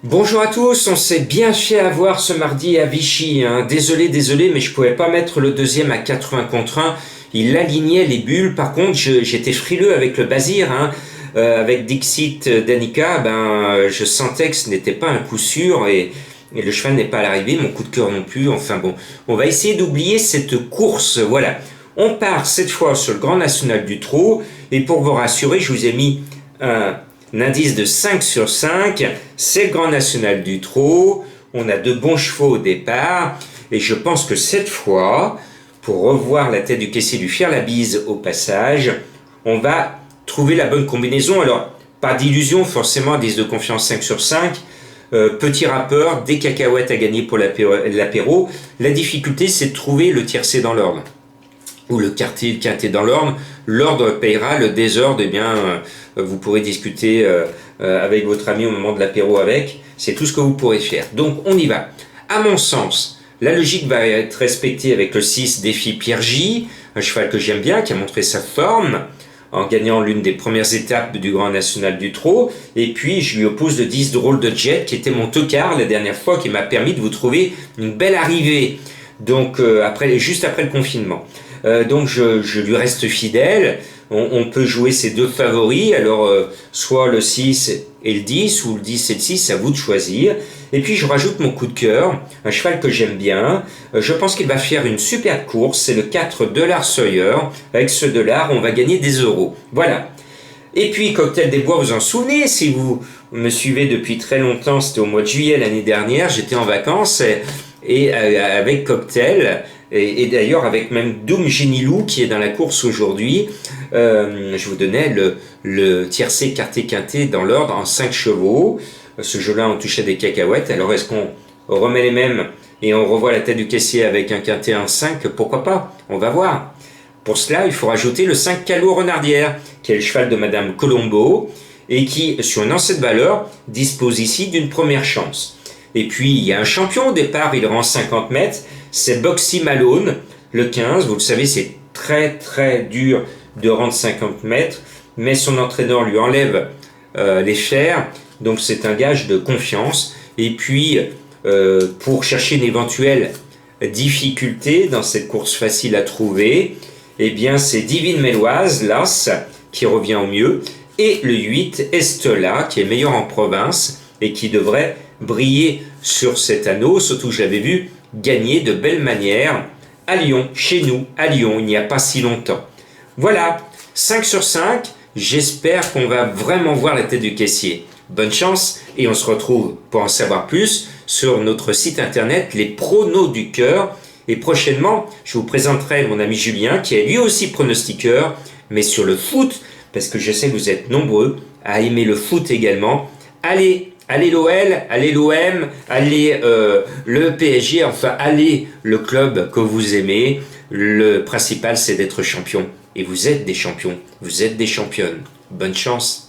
Bonjour à tous, on s'est bien fait avoir ce mardi à Vichy, hein. Désolé, mais je pouvais pas mettre le deuxième à 80 contre 1. Il alignait les bulles, par contre j'étais frileux avec le Bazir, hein. Avec Dixit Danica, je sentais que ce n'était pas un coup sûr et le cheval n'est pas à l'arrivée, mon coup de cœur non plus. Enfin bon, on va essayer d'oublier cette course, voilà. On part cette fois sur le Grand National du Trot, et pour vous rassurer, je vous ai mis un indice de 5 sur 5, c'est le Grand National du Trot, on a de bons chevaux au départ, et je pense que cette fois, pour revoir la tête du caissier, lui faire la bise au passage, on va trouver la bonne combinaison. Alors, pas d'illusion, forcément, indice de confiance 5 sur 5, petit rappeur, des cacahuètes à gagner pour l'apéro. La difficulté, c'est de trouver le tiercé dans l'ordre, ou le quintet dans l'ordre. L'ordre payera, le désordre, eh bien, vous pourrez discuter avec votre ami au moment de l'apéro avec. C'est tout ce que vous pourrez faire. Donc, on y va. À mon sens, la logique va être respectée avec le 6 défi Pierre J, un cheval que j'aime bien, qui a montré sa forme en gagnant l'une des premières étapes du Grand National du Trot. Et puis, je lui oppose le 10 Drôle de Jet, qui était mon tocard la dernière fois, qui m'a permis de vous trouver une belle arrivée. Donc, juste après le confinement. Donc je lui reste fidèle. On peut jouer ces deux favoris, alors soit le 6 et le 10, ou le 10 et le 6, à vous de choisir. Et puis je rajoute mon coup de cœur, un cheval que j'aime bien. Je pense qu'il va faire une super course, c'est le 4 Dollar Sawyer. Avec ce dollar, on va gagner des euros. Voilà. Et puis Cocktail des Bois, vous en souvenez, si vous me suivez depuis très longtemps, c'était au mois de juillet l'année dernière, j'étais en vacances et avec Cocktail, et d'ailleurs avec même Doom Genilou qui est dans la course aujourd'hui, je vous donnais le tiercé quarté quinté dans l'ordre en 5 chevaux. Ce jeu-là, on touchait des cacahuètes. Alors est-ce qu'on remet les mêmes et on revoit la tête du caissier avec un quinté en 5? Pourquoi pas? On va voir. Pour cela, il faut rajouter le 5 Calot Renardière, qui est le cheval de Madame Colombo, et qui, sur une ancienne valeur, dispose ici d'une première chance. Et puis, il y a un champion au départ, il rend 50 mètres, c'est Boxy Malone, le 15. Vous le savez, c'est très dur de rendre 50 mètres, mais son entraîneur lui enlève les fers, donc c'est un gage de confiance. Et puis, pour chercher une éventuelle difficulté dans cette course facile à trouver, eh bien, c'est Divine Méloise, l'As, qui revient au mieux, et le 8, Estola, qui est meilleur en province, et qui devrait briller sur cet anneau, surtout que je l'avais vu gagner de belle manière à Lyon, chez nous, à Lyon, il n'y a pas si longtemps. Voilà, 5 sur 5, j'espère qu'on va vraiment voir la tête du caissier. Bonne chance, et on se retrouve pour en savoir plus sur notre site internet, les pronos du cœur. Et prochainement, je vous présenterai mon ami Julien, qui est lui aussi pronostiqueur, mais sur le foot, parce que je sais que vous êtes nombreux à aimer le foot également. Allez l'OL, allez l'OM, allez le PSG, enfin allez le club que vous aimez. Le principal, c'est d'être champion. Et vous êtes des champions, vous êtes des championnes. Bonne chance.